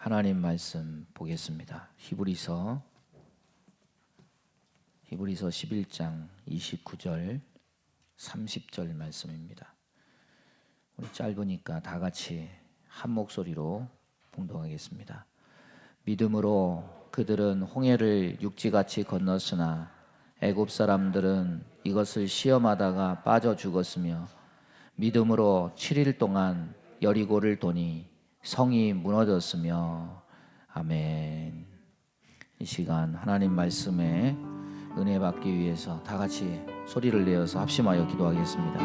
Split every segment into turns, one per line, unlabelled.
하나님 말씀 보겠습니다. 히브리서 11장 29절 30절 말씀입니다. 우리 짧으니까 다 같이 한 목소리로 봉독하겠습니다. 믿음으로 그들은 홍해를 육지같이 건넜으나 애굽 사람들은 이것을 시험하다가 빠져 죽었으며 믿음으로 7일 동안 여리고를 도니 성이 무너졌으며. 아멘. 이 시간 하나님 말씀에 은혜 받기 위해서 다 같이 소리를 내어서 합심하여 기도하겠습니다.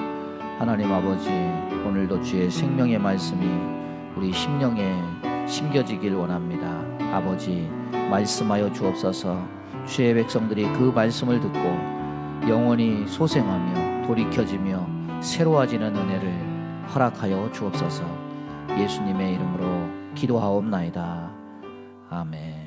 하나님 아버지, 오늘도 주의 생명의 말씀이 우리 심령에 심겨지길 원합니다. 아버지, 말씀하여 주옵소서. 주의 백성들이 그 말씀을 듣고 영원히 소생하며 돌이켜지며 새로워지는 은혜를 허락하여 주옵소서. 예수님의 이름으로 기도하옵나이다. 아멘.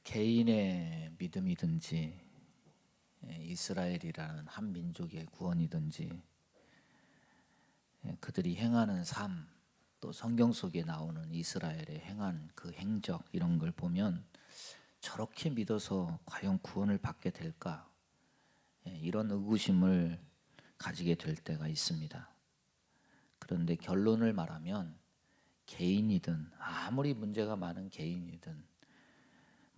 개인의 믿음이든지 이스라엘이라는 한 민족의 구원이든지 그들이 행하는 삶, 또 성경 속에 나오는 이스라엘의 행한 그 행적, 이런 걸 보면 저렇게 믿어서 과연 구원을 받게 될까? 이런 의구심을 가지게 될 때가 있습니다. 그런데 결론을 말하면 개인이든 아무리 문제가 많은 개인이든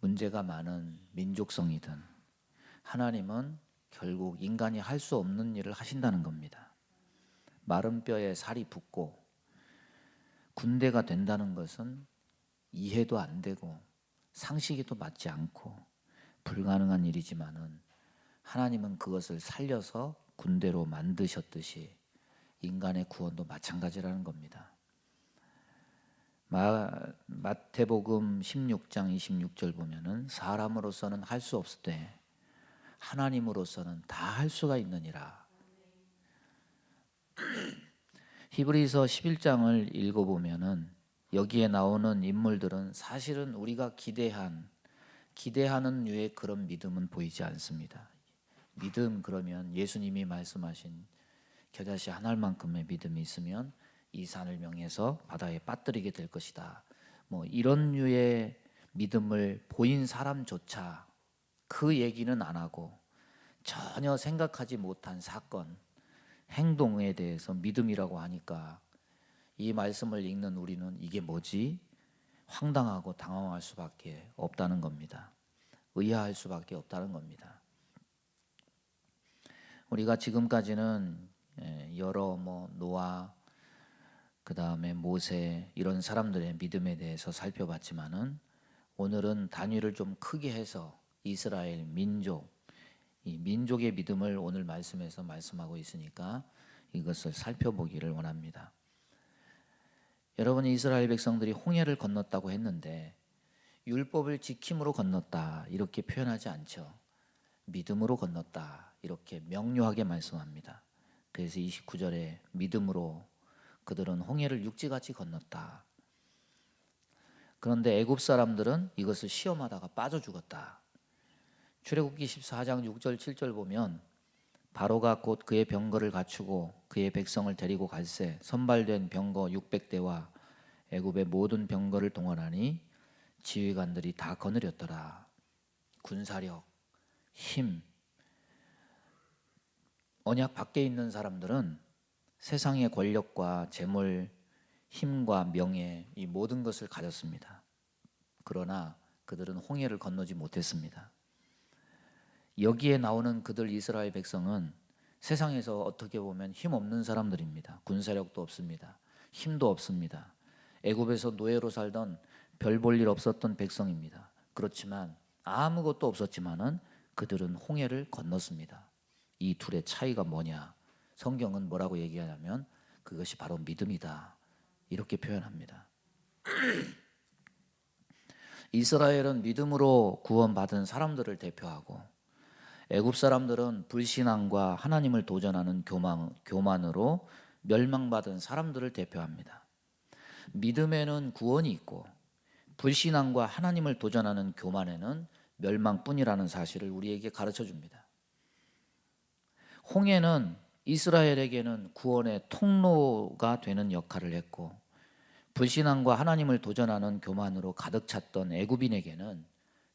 문제가 많은 민족성이든 하나님은 결국 인간이 할 수 없는 일을 하신다는 겁니다. 마른 뼈에 살이 붙고 군대가 된다는 것은 이해도 안 되고 상식에도 맞지 않고 불가능한 일이지만은 하나님은 그것을 살려서 군대로 만드셨듯이 인간의 구원도 마찬가지라는 겁니다. 마태복음 16장 26절 보면은 사람으로서는 할 수 없을 때 하나님으로서는 다 할 수가 있느니라. 히브리서 11장을 읽어보면은 여기에 나오는 인물들은 사실은 우리가 기대한 기대하는 류의 그런 믿음은 보이지 않습니다. 믿음 그러면 예수님이 말씀하신 겨자씨 한 알만큼의 믿음이 있으면 이 산을 명해서 바다에 빠뜨리게 될 것이다. 뭐 이런 류의 믿음을 보인 사람조차 그 얘기는 안 하고 전혀 생각하지 못한 사건, 행동에 대해서 믿음이라고 하니까 이 말씀을 읽는 우리는 이게 뭐지? 황당하고 당황할 수밖에 없다는 겁니다. 의아할 수밖에 없다는 겁니다. 우리가 지금까지는 여러 노아, 그 다음에 모세 이런 사람들의 믿음에 대해서 살펴봤지만은 오늘은 단위를 좀 크게 해서 이스라엘 민족, 이 민족의 믿음을 오늘 말씀에서 말씀하고 있으니까 이것을 살펴보기를 원합니다. 여러분, 이스라엘 백성들이 홍해를 건넜다고 했는데 율법을 지킴으로 건넜다 이렇게 표현하지 않죠. 믿음으로 건넜다 이렇게 명료하게 말씀합니다. 그래서 29절에 믿음으로 그들은 홍해를 육지같이 건넜다. 그런데 애굽 사람들은 이것을 시험하다가 빠져 죽었다. 출애굽기 14장 6절 7절 보면 바로가 곧 그의 병거를 갖추고 그의 백성을 데리고 갈새 선발된 병거 600대와 애굽의 모든 병거를 동원하니 지휘관들이 다 거느렸더라. 군사력, 힘, 언약 밖에 있는 사람들은 세상의 권력과 재물, 힘과 명예 이 모든 것을 가졌습니다. 그러나 그들은 홍해를 건너지 못했습니다. 여기에 나오는 그들 이스라엘 백성은 세상에서 어떻게 보면 힘 없는 사람들입니다. 군사력도 없습니다. 힘도 없습니다. 애굽에서 노예로 살던 별 볼 일 없었던 백성입니다. 그렇지만 아무것도 없었지만은 그들은 홍해를 건넜습니다. 이 둘의 차이가 뭐냐? 성경은 뭐라고 얘기하냐면 그것이 바로 믿음이다. 이렇게 표현합니다. 이스라엘은 믿음으로 구원받은 사람들을 대표하고 애굽 사람들은 불신앙과 하나님을 도전하는 교만으로 멸망받은 사람들을 대표합니다. 믿음에는 구원이 있고 불신앙과 하나님을 도전하는 교만에는 멸망뿐이라는 사실을 우리에게 가르쳐 줍니다. 홍해는 이스라엘에게는 구원의 통로가 되는 역할을 했고 불신앙과 하나님을 도전하는 교만으로 가득 찼던 애굽인에게는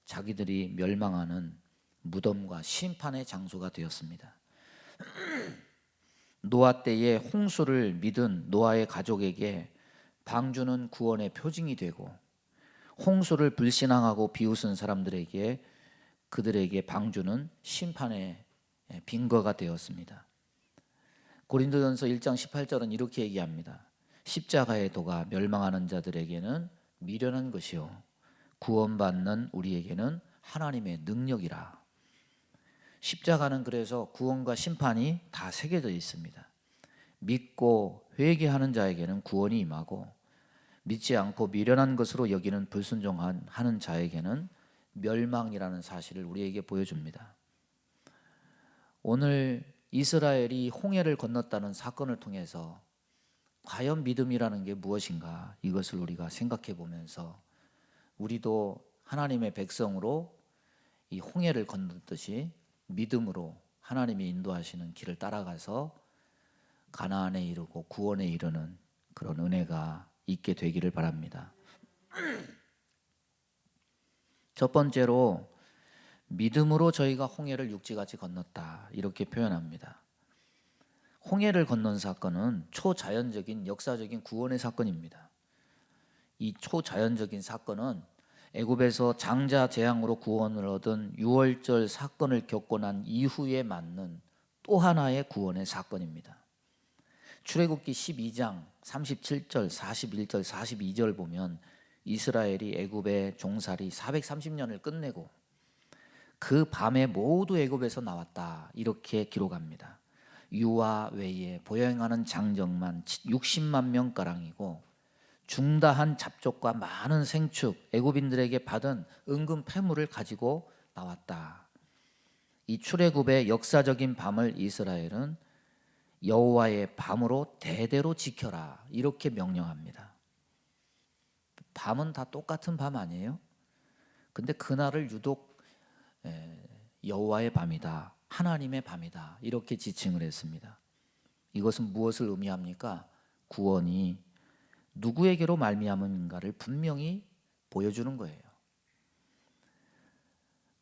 자기들이 멸망하는 무덤과 심판의 장소가 되었습니다. 노아 때에 홍수를 믿은 노아의 가족에게 방주는 구원의 표징이 되고 홍수를 불신앙하고 비웃은 사람들에게 그들에게 방주는 심판의 빙거가 되었습니다. 고린도전서 1장 18절은 이렇게 얘기합니다. 십자가의 도가 멸망하는 자들에게는 미련한 것이요 구원받는 우리에게는 하나님의 능력이라. 십자가는 그래서 구원과 심판이 다 새겨져 있습니다. 믿고 회개하는 자에게는 구원이 임하고 믿지 않고 미련한 것으로 여기는 불순종하는 자에게는 멸망이라는 사실을 우리에게 보여줍니다. 오늘 이스라엘이 홍해를 건넜다는 사건을 통해서 과연 믿음이라는 게 무엇인가 이것을 우리가 생각해 보면서 우리도 하나님의 백성으로 이 홍해를 건넜듯이 믿음으로 하나님이 인도하시는 길을 따라가서 가나안에 이르고 구원에 이르는 그런 은혜가 있게 되기를 바랍니다. 첫 번째로 믿음으로 저희가 홍해를 육지같이 건넜다 이렇게 표현합니다. 홍해를 건넌 사건은 초자연적인 역사적인 구원의 사건입니다. 이 초자연적인 사건은 애굽에서 장자 재앙으로 구원을 얻은 유월절 사건을 겪고 난 이후에 맞는 또 하나의 구원의 사건입니다. 출애굽기 12장 37절, 41절, 42절 보면 이스라엘이 애굽의 종살이 430년을 끝내고 그 밤에 모두 애굽에서 나왔다 이렇게 기록합니다. 유아 외에 보행하는 장정만 60만 명가량이고 중다한 잡족과 많은 생축 애굽인들에게 받은 은금 패물을 가지고 나왔다. 이 출애굽의 역사적인 밤을 이스라엘은 여호와의 밤으로 대대로 지켜라 이렇게 명령합니다. 밤은 다 똑같은 밤 아니에요? 근데 그날을 유독 여호와의 밤이다, 하나님의 밤이다 이렇게 지칭을 했습니다. 이것은 무엇을 의미합니까? 구원이 누구에게로 말미암은가를 분명히 보여주는 거예요.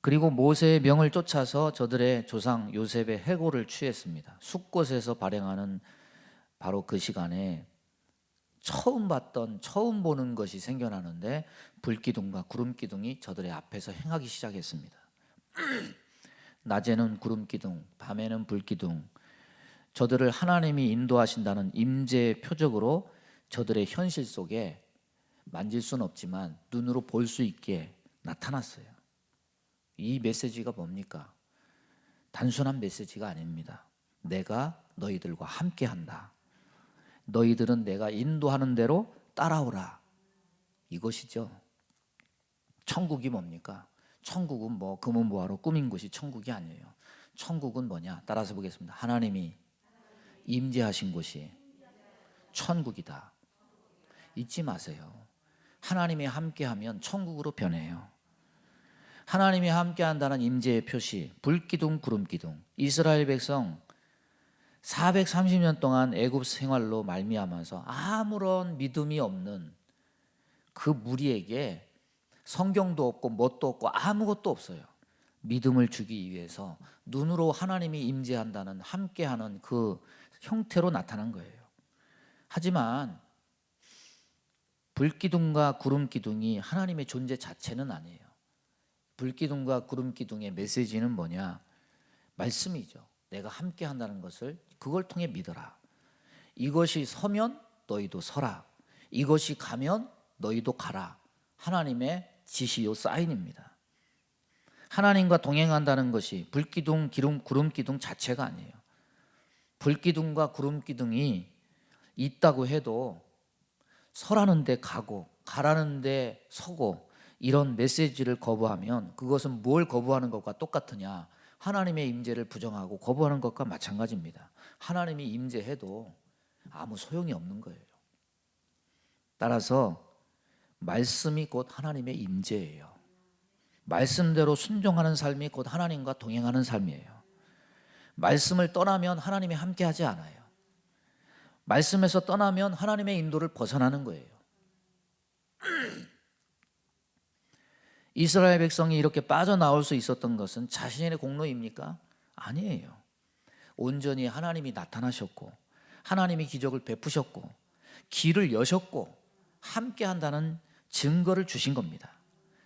그리고 모세의 명을 쫓아서 저들의 조상 요셉의 해고를 취했습니다. 숫곳에서 발행하는 바로 그 시간에 처음 보는 것이 생겨나는데 불기둥과 구름기둥이 저들의 앞에서 행하기 시작했습니다. 낮에는 구름기둥, 밤에는 불기둥, 저들을 하나님이 인도하신다는 임재의 표적으로 저들의 현실 속에 만질 수는 없지만 눈으로 볼 수 있게 나타났어요. 이 메시지가 뭡니까? 단순한 메시지가 아닙니다. 내가 너희들과 함께한다. 너희들은 내가 인도하는 대로 따라오라. 이것이죠. 천국이 뭡니까? 천국은 뭐 금은보화로 꾸민 곳이 천국이 아니에요. 천국은 뭐냐? 따라서 보겠습니다. 하나님이 임재하신 곳이 천국이다. 잊지 마세요. 하나님이 함께하면 천국으로 변해요. 하나님이 함께한다는 임재의 표시, 불기둥, 구름기둥. 이스라엘 백성 430년 동안 애굽 생활로 말미암아서 아무런 믿음이 없는 그 무리에게 성경도 없고 뭣도 없고 아무것도 없어요. 믿음을 주기 위해서 눈으로 하나님이 임재한다는 함께하는 그 형태로 나타난 거예요. 하지만 불기둥과 구름기둥이 하나님의 존재 자체는 아니에요. 불기둥과 구름기둥의 메시지는 뭐냐? 말씀이죠. 내가 함께한다는 것을 그걸 통해 믿어라. 이것이 서면 너희도 서라. 이것이 가면 너희도 가라. 하나님의 지시요 사인입니다. 하나님과 동행한다는 것이 불기둥, 구름기둥 자체가 아니에요. 불기둥과 구름기둥이 있다고 해도 서라는 데 가고 가라는 데 서고 이런 메시지를 거부하면 그것은 뭘 거부하는 것과 똑같으냐? 하나님의 임재를 부정하고 거부하는 것과 마찬가지입니다. 하나님이 임재해도 아무 소용이 없는 거예요. 따라서 말씀이 곧 하나님의 임재예요. 말씀대로 순종하는 삶이 곧 하나님과 동행하는 삶이에요. 말씀을 떠나면 하나님이 함께하지 않아요. 말씀에서 떠나면 하나님의 인도를 벗어나는 거예요. 이스라엘 백성이 이렇게 빠져나올 수 있었던 것은 자신의 공로입니까? 아니에요. 온전히 하나님이 나타나셨고 하나님이 기적을 베푸셨고 길을 여셨고 함께한다는 증거를 주신 겁니다.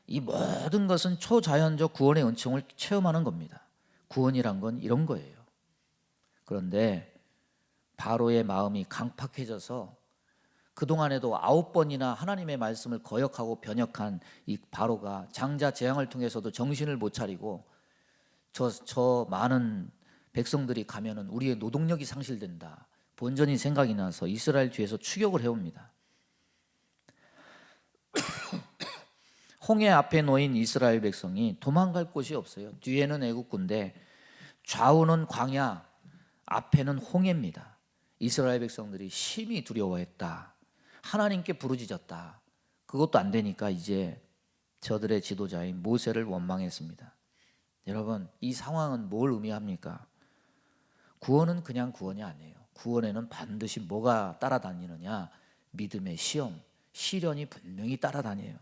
이 모든 것은 초자연적 구원의 은총을 체험하는 겁니다. 구원이란 건 이런 거예요. 그런데 바로의 마음이 강팍해져서 그동안에도 9번이나 하나님의 말씀을 거역하고 변역한 이 바로가 장자 재앙을 통해서도 정신을 못 차리고 저 많은 백성들이 가면은 우리의 노동력이 상실된다. 본전이 생각이 나서 이스라엘 뒤에서 추격을 해옵니다. 홍해 앞에 놓인 이스라엘 백성이 도망갈 곳이 없어요. 뒤에는 애국 군대, 좌우는 광야, 앞에는 홍해입니다. 이스라엘 백성들이 심히 두려워했다. 하나님께 부르짖었다. 그것도 안 되니까 이제 저들의 지도자인 모세를 원망했습니다. 여러분, 이 상황은 뭘 의미합니까? 구원은 그냥 구원이 아니에요. 구원에는 반드시 뭐가 따라다니느냐? 믿음의 시험, 시련이 분명히 따라다녀요.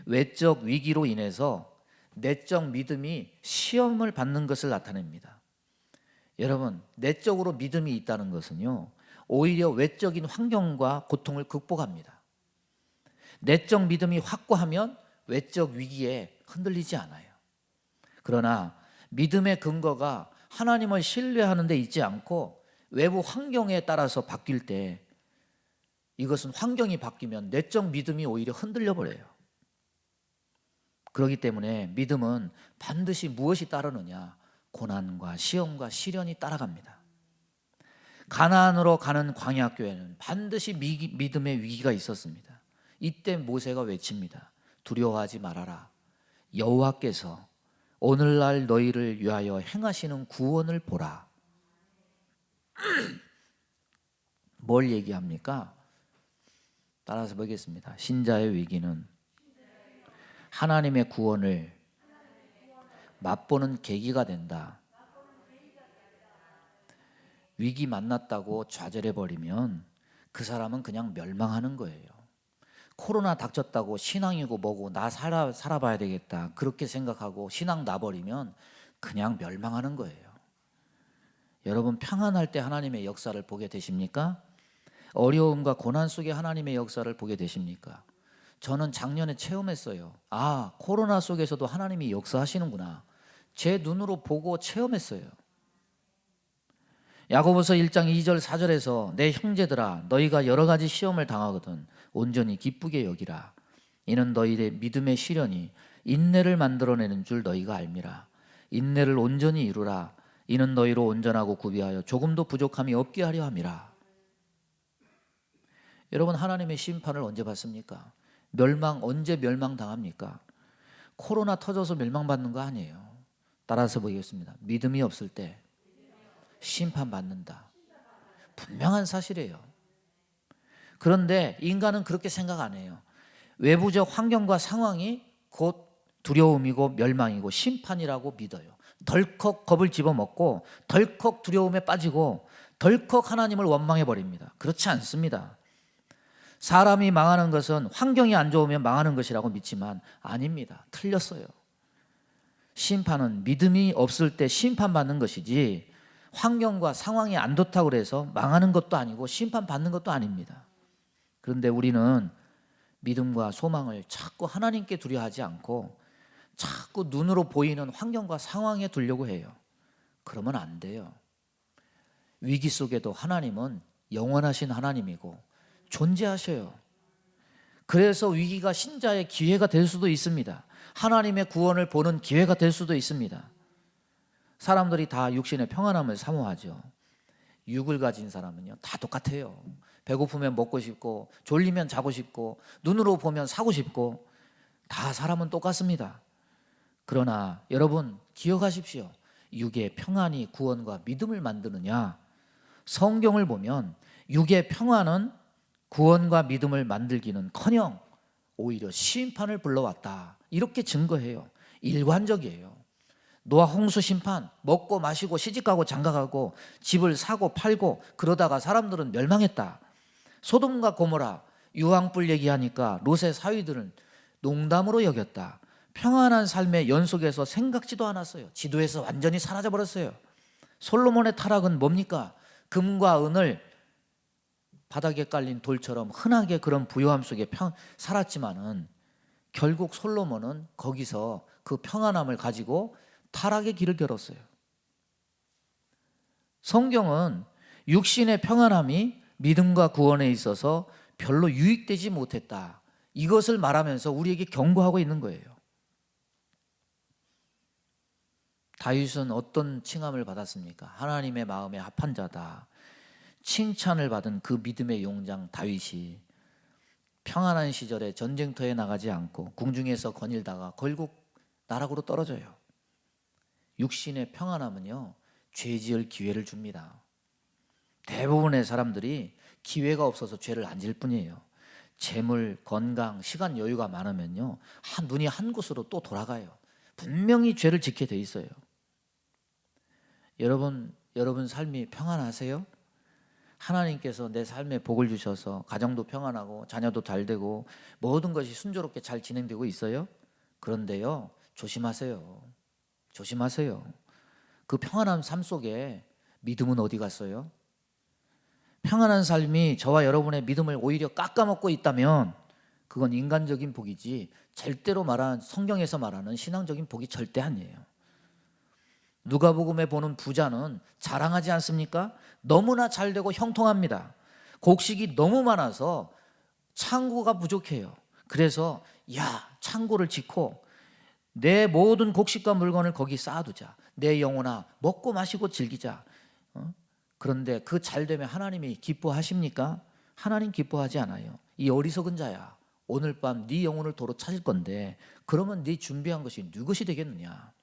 외적 위기로 인해서 내적 믿음이 시험을 받는 것을 나타냅니다. 여러분, 내적으로 믿음이 있다는 것은요, 오히려 외적인 환경과 고통을 극복합니다. 내적 믿음이 확고하면 외적 위기에 흔들리지 않아요. 그러나 믿음의 근거가 하나님을 신뢰하는 데 있지 않고 외부 환경에 따라서 바뀔 때 이것은 환경이 바뀌면 내적 믿음이 오히려 흔들려 버려요. 그렇기 때문에 믿음은 반드시 무엇이 따르느냐? 고난과 시험과 시련이 따라갑니다. 가나안으로 가는 광야교회는 반드시 믿음의 위기가 있었습니다. 이때 모세가 외칩니다. 두려워하지 말아라. 여호와께서 오늘날 너희를 위하여 행하시는 구원을 보라. 뭘 얘기합니까? 따라서 보겠습니다. 신자의 위기는 하나님의 구원을 맛보는 계기가 된다. 위기 만났다고 좌절해버리면 그 사람은 그냥 멸망하는 거예요. 코로나 닥쳤다고 신앙이고 뭐고 나 살아봐야 되겠다 그렇게 생각하고 신앙 놔버리면 그냥 멸망하는 거예요. 여러분 평안할 때 하나님의 역사를 보게 되십니까? 어려움과 고난 속에 하나님의 역사를 보게 되십니까? 저는 작년에 체험했어요. 아, 코로나 속에서도 하나님이 역사하시는구나. 제 눈으로 보고 체험했어요. 야고보서 1장 2절 4절에서 내 형제들아 너희가 여러 가지 시험을 당하거든 온전히 기쁘게 여기라. 이는 너희의 믿음의 시련이 인내를 만들어내는 줄 너희가 알미라. 인내를 온전히 이루라. 이는 너희로 온전하고 구비하여 조금도 부족함이 없게 하려 함이라. 여러분 하나님의 심판을 언제 받습니까? 언제 멸망당합니까? 코로나 터져서 멸망받는 거 아니에요. 따라서 보겠습니다. 믿음이 없을 때 심판받는다. 분명한 사실이에요. 그런데 인간은 그렇게 생각 안 해요. 외부적 환경과 상황이 곧 두려움이고 멸망이고 심판이라고 믿어요. 덜컥 겁을 집어먹고 덜컥 두려움에 빠지고 덜컥 하나님을 원망해 버립니다. 그렇지 않습니다. 사람이 망하는 것은 환경이 안 좋으면 망하는 것이라고 믿지만 아닙니다. 틀렸어요. 심판은 믿음이 없을 때 심판받는 것이지 환경과 상황이 안 좋다고 해서 망하는 것도 아니고 심판받는 것도 아닙니다. 그런데 우리는 믿음과 소망을 자꾸 하나님께 두려워하지 않고 자꾸 눈으로 보이는 환경과 상황에 두려고 해요. 그러면 안 돼요. 위기 속에도 하나님은 영원하신 하나님이고 존재하셔요. 그래서 위기가 신자의 기회가 될 수도 있습니다. 하나님의 구원을 보는 기회가 될 수도 있습니다. 사람들이 다 육신의 평안함을 사모하죠. 육을 가진 사람은요 다 똑같아요. 배고프면 먹고 싶고 졸리면 자고 싶고 눈으로 보면 사고 싶고 다 사람은 똑같습니다. 그러나 여러분 기억하십시오. 육의 평안이 구원과 믿음을 만드느냐? 성경을 보면 육의 평안은 구원과 믿음을 만들기는커녕 오히려 심판을 불러왔다. 이렇게 증거해요. 일관적이에요. 노아 홍수 심판, 먹고 마시고 시집가고 장가가고 집을 사고 팔고 그러다가 사람들은 멸망했다. 소돔과 고모라 유황불 얘기하니까 롯의 사위들은 농담으로 여겼다. 평안한 삶의 연속에서 생각지도 않았어요. 지도에서 완전히 사라져버렸어요. 솔로몬의 타락은 뭡니까? 금과 은을 바닥에 깔린 돌처럼 흔하게 그런 부요함 속에 살았지만은 결국 솔로몬은 거기서 그 평안함을 가지고 타락의 길을 걸었어요. 성경은 육신의 평안함이 믿음과 구원에 있어서 별로 유익되지 못했다. 이것을 말하면서 우리에게 경고하고 있는 거예요. 다윗은 어떤 칭함을 받았습니까? 하나님의 마음에 합한 자다. 칭찬을 받은 그 믿음의 용장 다윗이 평안한 시절에 전쟁터에 나가지 않고 궁중에서 거닐다가 결국 나락으로 떨어져요. 육신의 평안함은요 죄 지을 기회를 줍니다. 대부분의 사람들이 기회가 없어서 죄를 안 지을 뿐이에요. 재물, 건강, 시간 여유가 많으면요 눈이 한 곳으로 또 돌아가요. 분명히 죄를 짓게 돼 있어요. 여러분 삶이 평안하세요? 하나님께서 내 삶에 복을 주셔서 가정도 평안하고 자녀도 잘 되고 모든 것이 순조롭게 잘 진행되고 있어요? 그런데요 조심하세요. 그 평안한 삶 속에 믿음은 어디 갔어요? 평안한 삶이 저와 여러분의 믿음을 오히려 깎아먹고 있다면 그건 인간적인 복이지 절대로 성경에서 말하는 신앙적인 복이 절대 아니에요. 누가복음에 보는 부자는 자랑하지 않습니까? 너무나 잘 되고 형통합니다. 곡식이 너무 많아서 창고가 부족해요. 그래서 창고를 짓고 내 모든 곡식과 물건을 거기 쌓아두자. 내 영혼아 먹고 마시고 즐기자. 그런데 그 잘되면 하나님이 기뻐하십니까? 하나님 기뻐하지 않아요. 이 어리석은 자야, 오늘 밤 네 영혼을 도로 찾을 건데 그러면 네 준비한 것이 누구시 되겠느냐?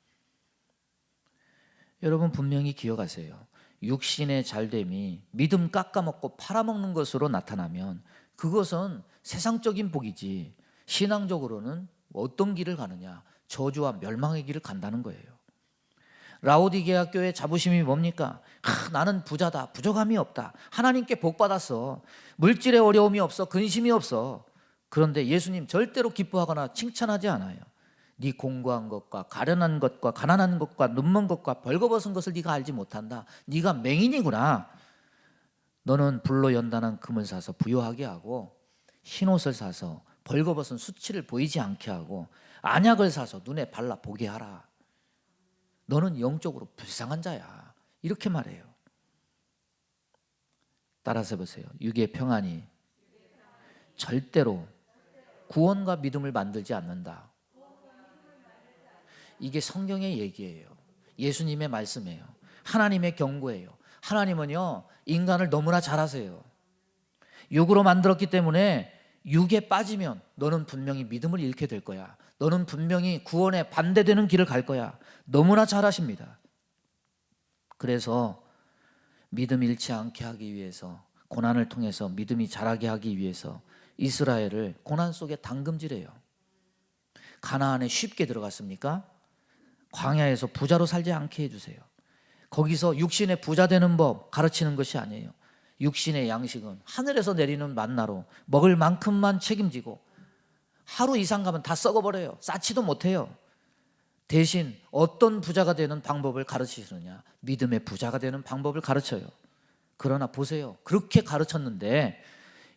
여러분 분명히 기억하세요. 육신의 잘됨이 믿음 깎아먹고 팔아먹는 것으로 나타나면 그것은 세상적인 복이지 신앙적으로는 어떤 길을 가느냐? 저주와 멸망의 길을 간다는 거예요. 라오디게아 교회 자부심이 뭡니까? 나는 부자다, 부족함이 없다, 하나님께 복 받았어, 물질에 어려움이 없어, 근심이 없어. 그런데 예수님 절대로 기뻐하거나 칭찬하지 않아요. 네 공고한 것과 가련한 것과 가난한 것과 눈먼 것과 벌거벗은 것을 네가 알지 못한다. 네가 맹인이구나. 너는 불로 연단한 금을 사서 부요하게 하고, 흰옷을 사서 벌거벗은 수치를 보이지 않게 하고, 안약을 사서 눈에 발라 보게 하라. 너는 영적으로 불쌍한 자야. 이렇게 말해요. 따라서 해보세요. 육의 평안이 절대로 구원과 믿음을 만들지 않는다. 이게 성경의 얘기예요. 예수님의 말씀이에요. 하나님의 경고예요. 하나님은요, 인간을 너무나 잘 아세요. 육으로 만들었기 때문에 육에 빠지면 너는 분명히 믿음을 잃게 될 거야. 너는 분명히 구원에 반대되는 길을 갈 거야. 너무나 잘 아십니다. 그래서 믿음 잃지 않게 하기 위해서, 고난을 통해서 믿음이 자라게 하기 위해서 이스라엘을 고난 속에 당금질해요. 가나안에 쉽게 들어갔습니까? 광야에서 부자로 살지 않게 해주세요. 거기서 육신의 부자 되는 법 가르치는 것이 아니에요. 육신의 양식은 하늘에서 내리는 만나로 먹을 만큼만 책임지고, 하루 이상 가면 다 썩어버려요. 쌓지도 못해요. 대신 어떤 부자가 되는 방법을 가르치시느냐? 믿음의 부자가 되는 방법을 가르쳐요. 그러나 보세요. 그렇게 가르쳤는데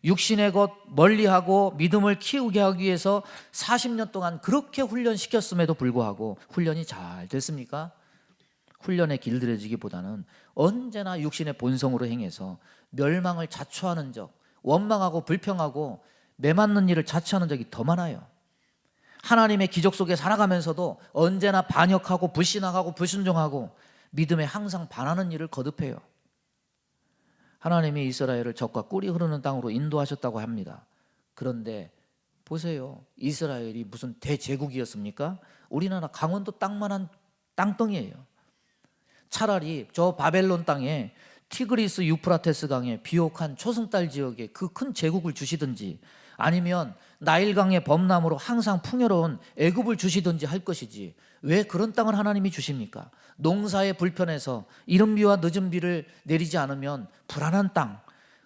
육신의 것 멀리하고 믿음을 키우게 하기 위해서 40년 동안 그렇게 훈련시켰음에도 불구하고 훈련이 잘 됐습니까? 훈련에 길들여지기보다는 언제나 육신의 본성으로 행해서 멸망을 자초하는 적, 원망하고 불평하고 매맞는 일을 자초하는 적이 더 많아요. 하나님의 기적 속에 살아가면서도 언제나 반역하고 불신앙하고 불순종하고 믿음에 항상 반하는 일을 거듭해요. 하나님이 이스라엘을 적과 꿀이 흐르는 땅으로 인도하셨다고 합니다. 그런데 보세요. 이스라엘이 무슨 대제국이었습니까? 우리나라 강원도 땅만한 땅덩이에요. 차라리 저 바벨론 땅에 티그리스 유프라테스 강에 비옥한 초승달 지역에 그 큰 제국을 주시든지, 아니면 나일강의 범람으로 항상 풍요로운 애굽을 주시든지 할 것이지, 왜 그런 땅을 하나님이 주십니까? 농사에 불편해서 이른 비와 늦은 비를 내리지 않으면 불안한 땅,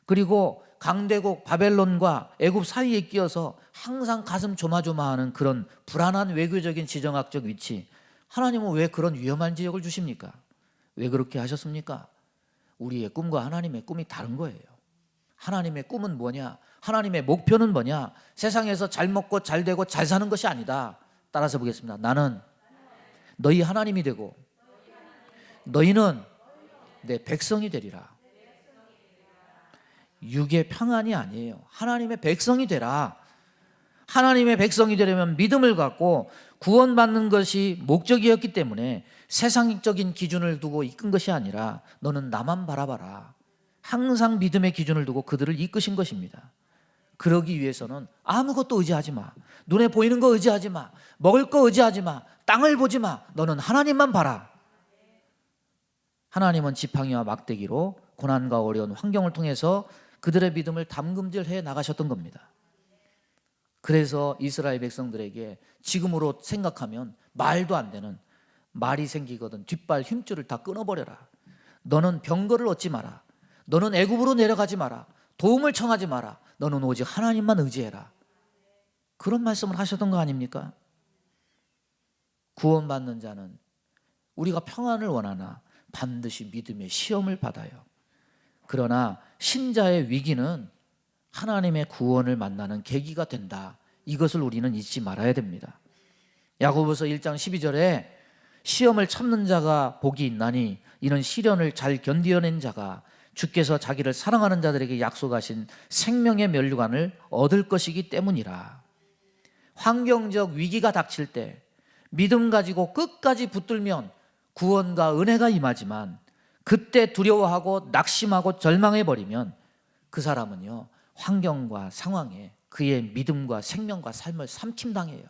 그리고 강대국 바벨론과 애굽 사이에 끼어서 항상 가슴 조마조마하는 그런 불안한 외교적인 지정학적 위치, 하나님은 왜 그런 위험한 지역을 주십니까? 왜 그렇게 하셨습니까? 우리의 꿈과 하나님의 꿈이 다른 거예요. 하나님의 꿈은 뭐냐? 하나님의 목표는 뭐냐? 세상에서 잘 먹고 잘 되고 잘 사는 것이 아니다. 따라서 보겠습니다. 나는 너희 하나님이 되고 너희는 내 백성이 되리라. 육의 평안이 아니에요. 하나님의 백성이 되라. 하나님의 백성이 되려면 믿음을 갖고 구원받는 것이 목적이었기 때문에 세상적인 기준을 두고 이끈 것이 아니라 너는 나만 바라봐라. 항상 믿음의 기준을 두고 그들을 이끄신 것입니다. 그러기 위해서는 아무것도 의지하지 마. 눈에 보이는 거 의지하지 마. 먹을 거 의지하지 마. 땅을 보지 마. 너는 하나님만 봐라. 하나님은 지팡이와 막대기로 고난과 어려운 환경을 통해서 그들의 믿음을 담금질해 나가셨던 겁니다. 그래서 이스라엘 백성들에게 지금으로 생각하면 말도 안 되는 말이 생기거든 뒷발 힘줄을 다 끊어버려라. 너는 병거를 얻지 마라. 너는 애굽으로 내려가지 마라. 도움을 청하지 마라. 너는 오직 하나님만 의지해라. 그런 말씀을 하셨던 거 아닙니까? 구원받는 자는 우리가 평안을 원하나 반드시 믿음의 시험을 받아요. 그러나 신자의 위기는 하나님의 구원을 만나는 계기가 된다. 이것을 우리는 잊지 말아야 됩니다. 야고보서 1장 12절에 시험을 참는 자가 복이 있나니 이는 시련을 잘 견디어낸 자가 주께서 자기를 사랑하는 자들에게 약속하신 생명의 면류관을 얻을 것이기 때문이라. 환경적 위기가 닥칠 때 믿음 가지고 끝까지 붙들면 구원과 은혜가 임하지만, 그때 두려워하고 낙심하고 절망해버리면 그 사람은요, 환경과 상황에 그의 믿음과 생명과 삶을 삼킴당해요.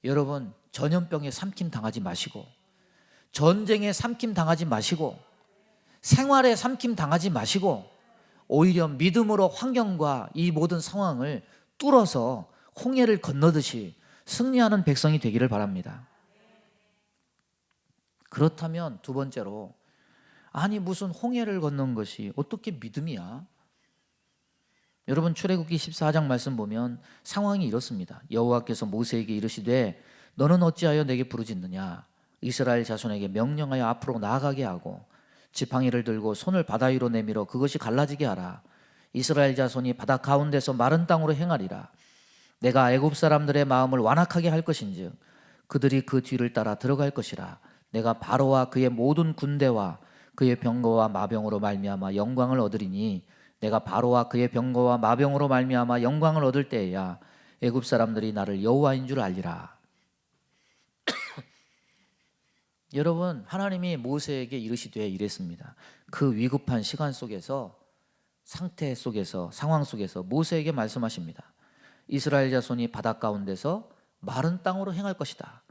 여러분, 전염병에 삼킴당하지 마시고, 전쟁에 삼킴당하지 마시고, 생활에 삼킴당하지 마시고, 오히려 믿음으로 환경과 이 모든 상황을 뚫어서 홍해를 건너듯이 승리하는 백성이 되기를 바랍니다. 그렇다면 두 번째로, 아니 무슨 홍해를 건넌 것이 어떻게 믿음이야? 여러분 출애굽기 14장 말씀 보면 상황이 이렇습니다. 여호와께서 모세에게 이르시되 너는 어찌하여 내게 부르짖느냐? 이스라엘 자손에게 명령하여 앞으로 나아가게 하고 지팡이를 들고 손을 바다 위로 내밀어 그것이 갈라지게 하라. 이스라엘 자손이 바다 가운데서 마른 땅으로 행하리라. 내가 애굽 사람들의 마음을 완악하게 할 것인즉 그들이 그 뒤를 따라 들어갈 것이라. 내가 바로와 그의 모든 군대와 그의 병거와 마병으로 말미암아 영광을 얻으리니 내가 바로와 그의 병거와 마병으로 말미암아 영광을 얻을 때에야 애굽 사람들이 나를 여호와인 줄 알리라. 여러분, 하나님이 모세에게 이르시되 이랬습니다. 그 위급한 시간 속에서, 상태 속에서, 상황 속에서 모세에게 말씀하십니다. 이스라엘 자손이 바다 가운데서 마른 땅으로 행할 것이다.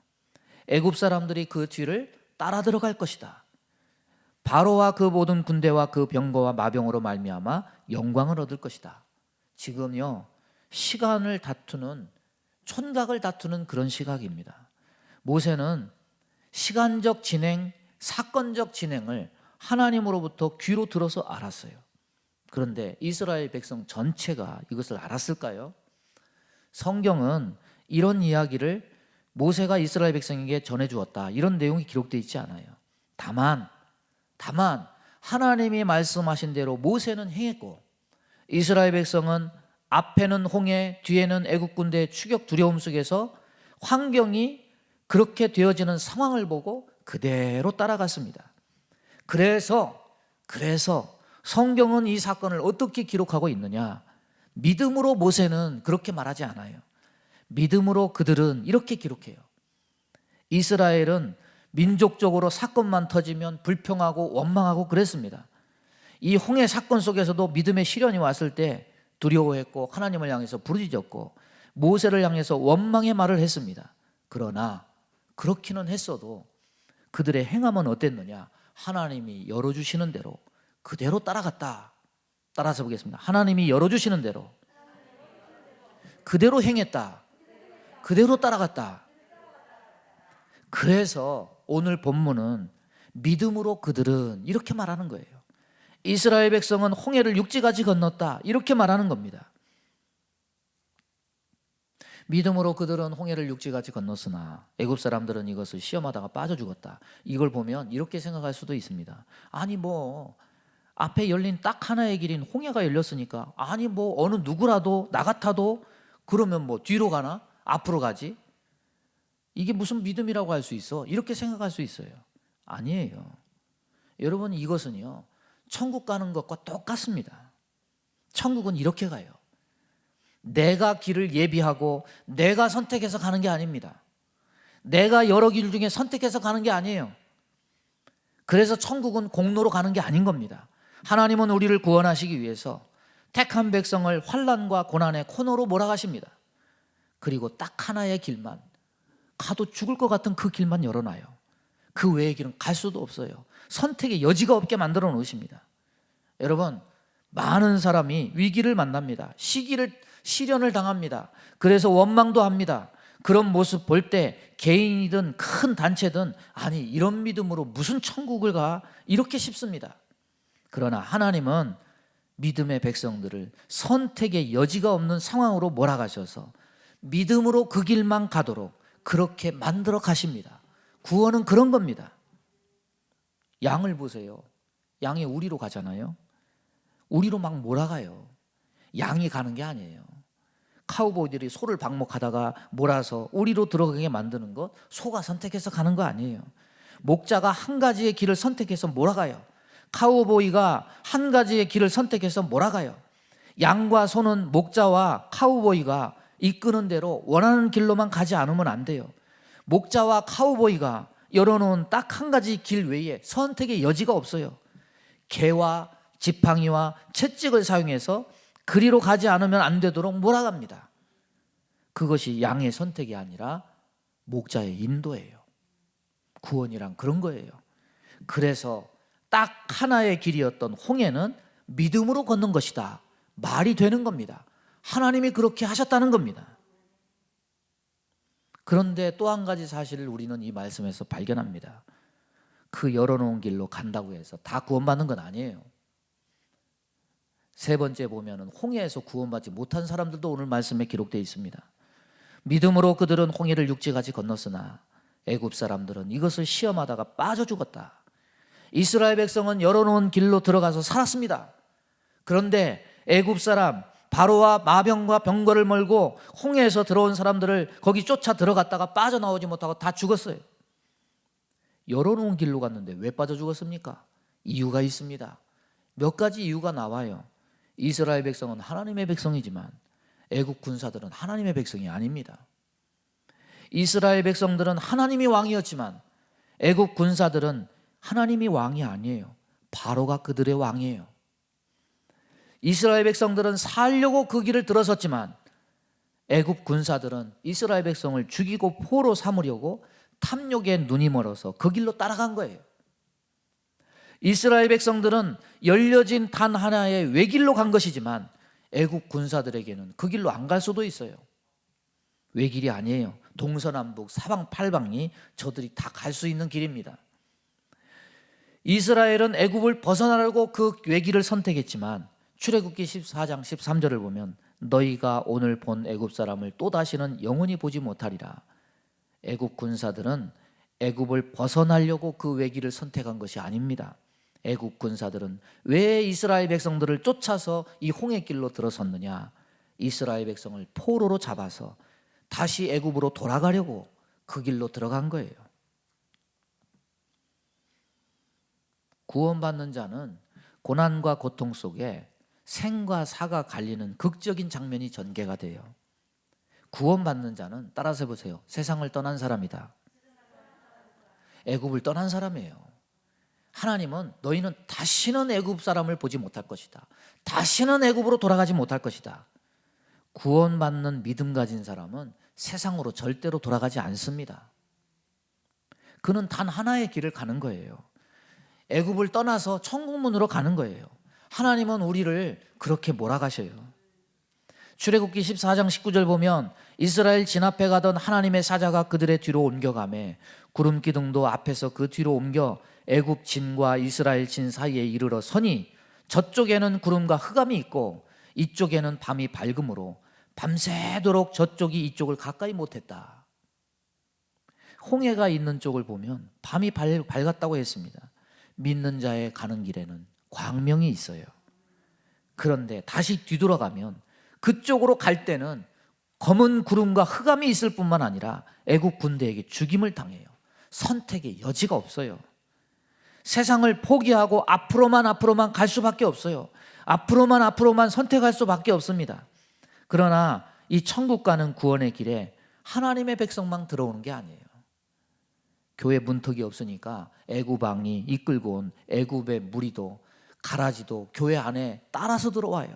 애굽 사람들이 그 뒤를 따라 들어갈 것이다. 바로와 그 모든 군대와 그 병거와 마병으로 말미암아 영광을 얻을 것이다. 지금요, 시간을 다투는, 촌각을 다투는 그런 시각입니다. 모세는 시간적 진행, 사건적 진행을 하나님으로부터 귀로 들어서 알았어요. 그런데 이스라엘 백성 전체가 이것을 알았을까요? 성경은 이런 이야기를 모세가 이스라엘 백성에게 전해주었다, 이런 내용이 기록되어 있지 않아요. 다만 하나님이 말씀하신 대로 모세는 행했고 이스라엘 백성은 앞에는 홍해, 뒤에는 애국 군대의 추격 두려움 속에서 환경이 그렇게 되어지는 상황을 보고 그대로 따라갔습니다. 그래서 성경은 이 사건을 어떻게 기록하고 있느냐? 믿음으로 모세는 그렇게 말하지 않아요. 믿음으로 그들은 이렇게 기록해요. 이스라엘은 민족적으로 사건만 터지면 불평하고 원망하고 그랬습니다. 이 홍해 사건 속에서도 믿음의 시련이 왔을 때 두려워했고 하나님을 향해서 부르짖었고 모세를 향해서 원망의 말을 했습니다. 그러나 그렇기는 했어도 그들의 행함은 어땠느냐? 하나님이 열어주시는 대로 그대로 따라갔다. 따라서 보겠습니다. 하나님이 열어주시는 대로 그대로 행했다. 그대로 따라갔다. 그래서 오늘 본문은 믿음으로 그들은 이렇게 말하는 거예요. 이스라엘 백성은 홍해를 육지같이 건넜다, 이렇게 말하는 겁니다. 믿음으로 그들은 홍해를 육지같이 건넜으나 애굽 사람들은 이것을 시험하다가 빠져 죽었다. 이걸 보면 이렇게 생각할 수도 있습니다. 아니 뭐 앞에 열린 딱 하나의 길인 홍해가 열렸으니까 아니 뭐 어느 누구라도 나 같아도 그러면 뭐 뒤로 가나? 앞으로 가지? 이게 무슨 믿음이라고 할 수 있어? 이렇게 생각할 수 있어요. 아니에요. 여러분, 이것은요 천국 가는 것과 똑같습니다. 천국은 이렇게 가요. 내가 길을 예비하고 내가 선택해서 가는 게 아닙니다. 내가 여러 길 중에 선택해서 가는 게 아니에요. 그래서 천국은 공로로 가는 게 아닌 겁니다. 하나님은 우리를 구원하시기 위해서 택한 백성을 환난과 고난의 코너로 몰아가십니다. 그리고 딱 하나의 길만, 가도 죽을 것 같은 그 길만 열어놔요. 그 외의 길은 갈 수도 없어요. 선택의 여지가 없게 만들어 놓으십니다. 여러분, 많은 사람이 위기를 만납니다. 시련을 당합니다. 그래서 원망도 합니다. 그런 모습 볼 때 개인이든 큰 단체든 아니 이런 믿음으로 무슨 천국을 가? 이렇게 싶습니다. 그러나 하나님은 믿음의 백성들을 선택의 여지가 없는 상황으로 몰아가셔서 믿음으로 그 길만 가도록 그렇게 만들어 가십니다. 구원은 그런 겁니다. 양을 보세요. 양이 우리로 가잖아요. 우리로 막 몰아가요. 양이 가는 게 아니에요. 카우보이들이 소를 방목하다가 몰아서 우리로 들어가게 만드는 것, 소가 선택해서 가는 거 아니에요. 목자가 한 가지의 길을 선택해서 몰아가요. 카우보이가 한 가지의 길을 선택해서 몰아가요. 양과 소는 목자와 카우보이가 이끄는 대로 원하는 길로만 가지 않으면 안 돼요. 목자와 카우보이가 열어놓은 딱 한 가지 길 외에 선택의 여지가 없어요. 개와 지팡이와 채찍을 사용해서 그리로 가지 않으면 안 되도록 몰아갑니다. 그것이 양의 선택이 아니라 목자의 인도예요. 구원이란 그런 거예요. 그래서 딱 하나의 길이었던 홍해는 믿음으로 걷는 것이다. 말이 되는 겁니다. 하나님이 그렇게 하셨다는 겁니다. 그런데 또 한 가지 사실을 우리는 이 말씀에서 발견합니다. 그 열어놓은 길로 간다고 해서 다 구원받는 건 아니에요. 세 번째 보면은 홍해에서 구원받지 못한 사람들도 오늘 말씀에 기록되어 있습니다. 믿음으로 그들은 홍해를 육지같이 건넜으나 애굽 사람들은 이것을 시험하다가 빠져 죽었다. 이스라엘 백성은 열어놓은 길로 들어가서 살았습니다. 그런데 애굽 사람 바로와 마병과 병거를 몰고 홍해에서 들어온 사람들을 거기 쫓아 들어갔다가 빠져나오지 못하고 다 죽었어요. 열어놓은 길로 갔는데 왜 빠져 죽었습니까? 이유가 있습니다. 몇 가지 이유가 나와요. 이스라엘 백성은 하나님의 백성이지만 애국 군사들은 하나님의 백성이 아닙니다. 이스라엘 백성들은 하나님이 왕이었지만 애국 군사들은 하나님이 왕이 아니에요. 바로가 그들의 왕이에요. 이스라엘 백성들은 살려고 그 길을 들어섰지만 애굽 군사들은 이스라엘 백성을 죽이고 포로 삼으려고 탐욕에 눈이 멀어서 그 길로 따라간 거예요. 이스라엘 백성들은 열려진 단 하나의 외길로 간 것이지만 애굽 군사들에게는 그 길로 안 갈 수도 있어요. 외길이 아니에요. 동서남북 사방 팔방이 저들이 다 갈 수 있는 길입니다. 이스라엘은 애굽을 벗어나려고 그 외길을 선택했지만 출애굽기 14장 13절을 보면 너희가 오늘 본 애굽 사람을 또다시는 영원히 보지 못하리라. 애굽 군사들은 애굽을 벗어나려고 그 외길을 선택한 것이 아닙니다. 애굽 군사들은 왜 이스라엘 백성들을 쫓아서 이 홍해길로 들어섰느냐? 이스라엘 백성을 포로로 잡아서 다시 애굽으로 돌아가려고 그 길로 들어간 거예요. 구원받는 자는 고난과 고통 속에 생과 사가 갈리는 극적인 장면이 전개가 돼요. 구원받는 자는 따라서 해보세요. 세상을 떠난 사람이다. 애굽을 떠난 사람이에요. 하나님은 너희는 다시는 애굽 사람을 보지 못할 것이다. 다시는 애굽으로 돌아가지 못할 것이다. 구원받는 믿음 가진 사람은 세상으로 절대로 돌아가지 않습니다. 그는 단 하나의 길을 가는 거예요. 애굽을 떠나서 천국문으로 가는 거예요. 하나님은 우리를 그렇게 몰아가셔요. 출애굽기 14장 19절 보면 이스라엘 진 앞에 가던 하나님의 사자가 그들의 뒤로 옮겨가매 구름 기둥도 앞에서 그 뒤로 옮겨 애굽 진과 이스라엘 진 사이에 이르러 서니 저쪽에는 구름과 흑암이 있고 이쪽에는 밤이 밝음으로 밤새도록 저쪽이 이쪽을 가까이 못했다. 홍해가 있는 쪽을 보면 밤이 밝았다고 했습니다. 믿는 자의 가는 길에는 광명이 있어요. 그런데 다시 뒤돌아가면 그쪽으로 갈 때는 검은 구름과 흑암이 있을 뿐만 아니라 애국 군대에게 죽임을 당해요. 선택의 여지가 없어요. 세상을 포기하고 앞으로만 갈 수밖에 없어요. 앞으로만 선택할 수밖에 없습니다. 그러나 이 천국 가는 구원의 길에 하나님의 백성만 들어오는 게 아니에요. 교회 문턱이 없으니까 애굽왕이 이끌고 온 애굽의 무리도 가라지도 교회 안에 따라서 들어와요.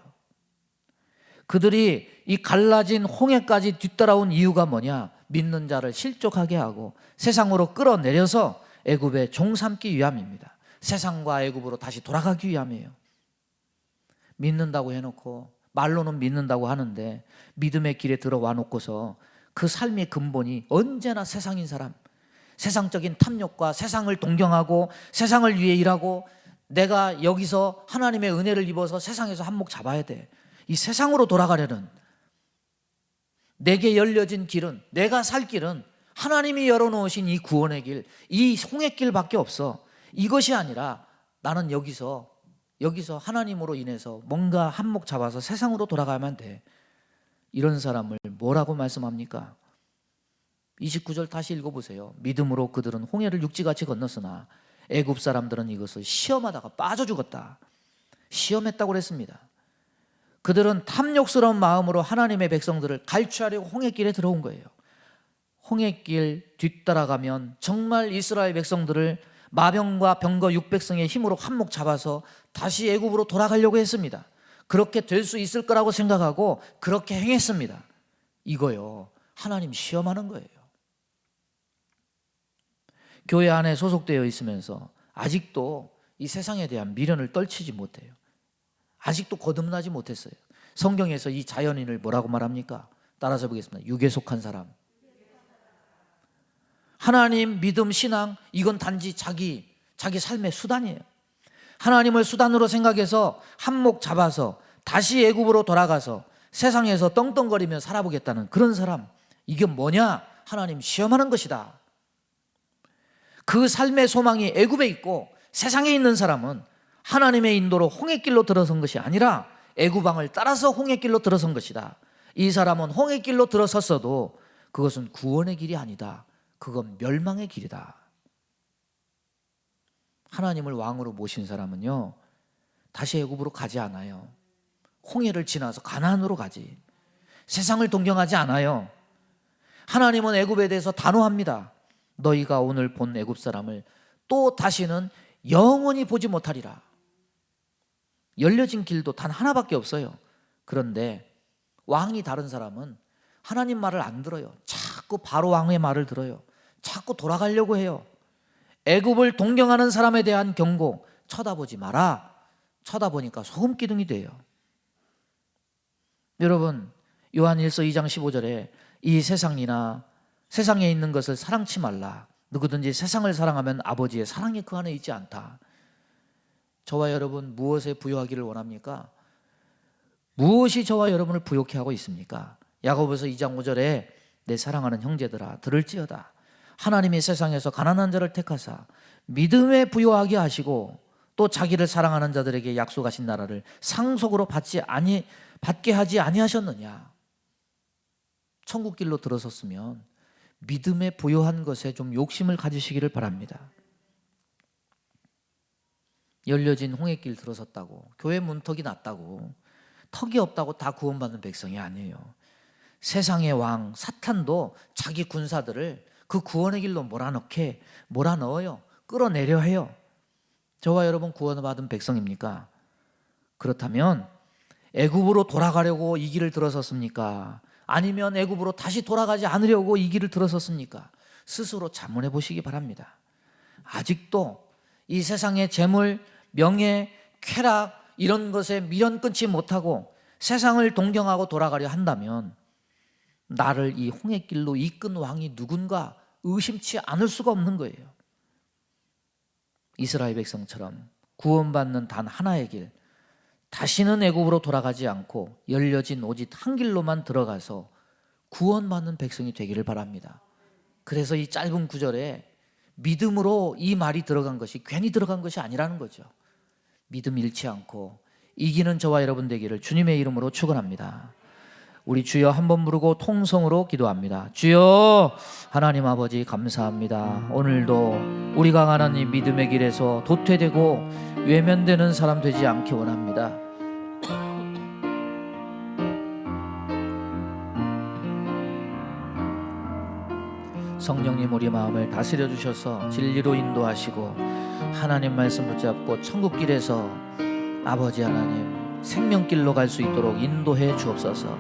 그들이 이 갈라진 홍해까지 뒤따라온 이유가 뭐냐? 믿는 자를 실족하게 하고 세상으로 끌어내려서 애굽의 종 삼기 위함입니다. 세상과 애굽으로 다시 돌아가기 위함이에요. 믿는다고 해놓고 말로는 믿는다고 하는데 믿음의 길에 들어와 놓고서 그 삶의 근본이 언제나 세상인 사람, 세상적인 탐욕과 세상을 동경하고 세상을 위해 일하고 내가 여기서 하나님의 은혜를 입어서 세상에서 한몫 잡아야 돼. 이 세상으로 돌아가려는 내게 열려진 길은, 내가 살 길은 하나님이 열어놓으신 이 구원의 길, 이 홍해길밖에 없어. 이것이 아니라 나는 여기서 하나님으로 인해서 뭔가 한몫 잡아서 세상으로 돌아가면 돼. 이런 사람을 뭐라고 말씀합니까? 29절 다시 읽어보세요. 믿음으로 그들은 홍해를 육지같이 건넜으나 애굽 사람들은 이것을 시험하다가 빠져 죽었다. 시험했다고 그랬습니다. 그들은 탐욕스러운 마음으로 하나님의 백성들을 갈취하려고 홍해길에 들어온 거예요. 홍해길 뒤따라가면 정말 이스라엘 백성들을 마병과 병거 600성의 힘으로 한몫 잡아서 다시 애굽으로 돌아가려고 했습니다. 그렇게 될 수 있을 거라고 생각하고 그렇게 행했습니다. 이거요, 하나님 시험하는 거예요. 교회 안에 소속되어 있으면서 아직도 이 세상에 대한 미련을 떨치지 못해요. 아직도 거듭나지 못했어요. 성경에서 이 자연인을 뭐라고 말합니까? 따라서 보겠습니다. 육에 속한 사람. 하나님 믿음 신앙 이건 단지 자기 삶의 수단이에요. 하나님을 수단으로 생각해서 한몫 잡아서 다시 애굽으로 돌아가서 세상에서 떵떵거리며 살아보겠다는 그런 사람, 이게 뭐냐? 하나님 시험하는 것이다. 그 삶의 소망이 애굽에 있고 세상에 있는 사람은 하나님의 인도로 홍해길로 들어선 것이 아니라 애굽왕을 따라서 홍해길로 들어선 것이다. 이 사람은 홍해길로 들어섰어도 그것은 구원의 길이 아니다. 그건 멸망의 길이다. 하나님을 왕으로 모신 사람은요, 다시 애굽으로 가지 않아요. 홍해를 지나서 가나안으로 가지. 세상을 동경하지 않아요. 하나님은 애굽에 대해서 단호합니다. 너희가 오늘 본 애굽 사람을 또 다시는 영원히 보지 못하리라. 열려진 길도 단 하나밖에 없어요. 그런데 왕이 다른 사람은 하나님 말을 안 들어요. 자꾸 바로 왕의 말을 들어요. 자꾸 돌아가려고 해요. 애굽을 동경하는 사람에 대한 경고, 쳐다보지 마라. 쳐다보니까 소금기둥이 돼요. 여러분, 요한일서 2장 15절에 이 세상이나 세상에 있는 것을 사랑치 말라. 누구든지 세상을 사랑하면 아버지의 사랑이 그 안에 있지 않다. 저와 여러분 무엇에 부요하기를 원합니까? 무엇이 저와 여러분을 부요케 하고 있습니까? 야고보서 2장 5절에 내 사랑하는 형제들아 들을지어다. 하나님이 세상에서 가난한 자를 택하사 믿음에 부요하게 하시고 또 자기를 사랑하는 자들에게 약속하신 나라를 상속으로 받게 하지 아니하셨느냐. 천국길로 들어섰으면 믿음에 부요한 것에 좀 욕심을 가지시기를 바랍니다. 열려진 홍해길 들어섰다고, 교회 문턱이 났다고, 턱이 없다고 다 구원받는 백성이 아니에요. 세상의 왕 사탄도 자기 군사들을 그 구원의 길로 몰아넣어요. 끌어내려 해요. 저와 여러분 구원받은 백성입니까? 그렇다면 애굽으로 돌아가려고 이 길을 들어섰습니까? 아니면 애굽으로 다시 돌아가지 않으려고 이 길을 들어섰습니까? 스스로 자문해 보시기 바랍니다. 아직도 이 세상의 재물, 명예, 쾌락 이런 것에 미련 끊지 못하고 세상을 동경하고 돌아가려 한다면 나를 이 홍해길로 이끈 왕이 누군가 의심치 않을 수가 없는 거예요. 이스라엘 백성처럼 구원받는 단 하나의 길, 다시는 애굽으로 돌아가지 않고 열려진 오직 한 길로만 들어가서 구원받는 백성이 되기를 바랍니다. 그래서 이 짧은 구절에 믿음으로 이 말이 들어간 것이 괜히 들어간 것이 아니라는 거죠. 믿음 잃지 않고 이기는 저와 여러분 되기를 주님의 이름으로 축원합니다. 우리 주여 한번 부르고 통성으로 기도합니다. 주여 하나님 아버지 감사합니다. 오늘도 우리가 가는 이 믿음의 길에서 도태되고 외면되는 사람 되지 않기 원합니다. 성령님 우리 마음을 다스려 주셔서 진리로 인도하시고 하나님 말씀 붙잡고 천국길에서 아버지 하나님 생명길로 갈 수 있도록 인도해 주옵소서.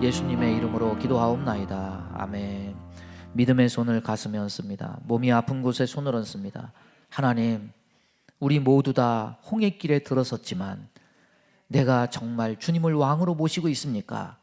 예수님의 이름으로 기도하옵나이다. 아멘. 믿음의 손을 가슴에 얹습니다. 몸이 아픈 곳에 손을 얹습니다. 하나님, 우리 모두 다 홍해길에 들어섰지만 내가 정말 주님을 왕으로 모시고 있습니까?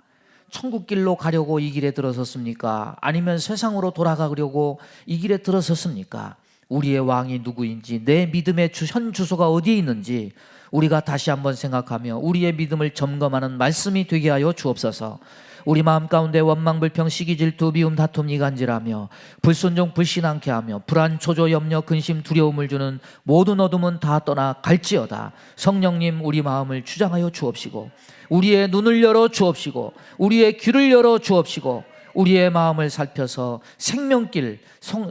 천국길로 가려고 이 길에 들어섰습니까? 아니면 세상으로 돌아가려고 이 길에 들어섰습니까? 우리의 왕이 누구인지, 내 믿음의 현 주소가 어디에 있는지 우리가 다시 한번 생각하며 우리의 믿음을 점검하는 말씀이 되게 하여 주옵소서. 우리 마음 가운데 원망, 불평, 시기, 질투, 미움, 다툼, 이간질하며 불순종, 불신앙케 하며 불안, 초조, 염려, 근심, 두려움을 주는 모든 어둠은 다 떠나 갈지어다. 성령님 우리 마음을 주장하여 주옵시고 우리의 눈을 열어 주옵시고 우리의 귀를 열어 주옵시고 우리의 마음을 살펴서 생명길,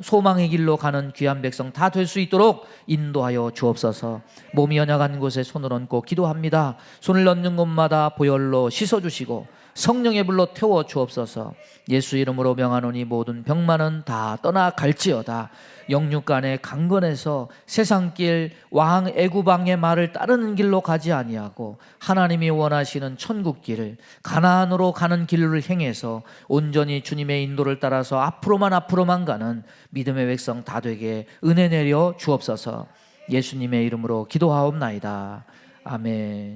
소망의 길로 가는 귀한 백성 다 될 수 있도록 인도하여 주옵소서. 몸이 연약한 곳에 손을 얹고 기도합니다. 손을 얹는 곳마다 보혈로 씻어주시고 성령의 불로 태워 주옵소서. 예수 이름으로 명하노니 모든 병만은 다 떠나갈지어다. 영육간에 강건해서 세상길 왕 애굽왕의 말을 따르는 길로 가지 아니하고 하나님이 원하시는 천국길을 가나안으로 가는 길을 행해서 온전히 주님의 인도를 따라서 앞으로만 가는 믿음의 백성 다 되게 은혜 내려 주옵소서. 예수님의 이름으로 기도하옵나이다. 아멘.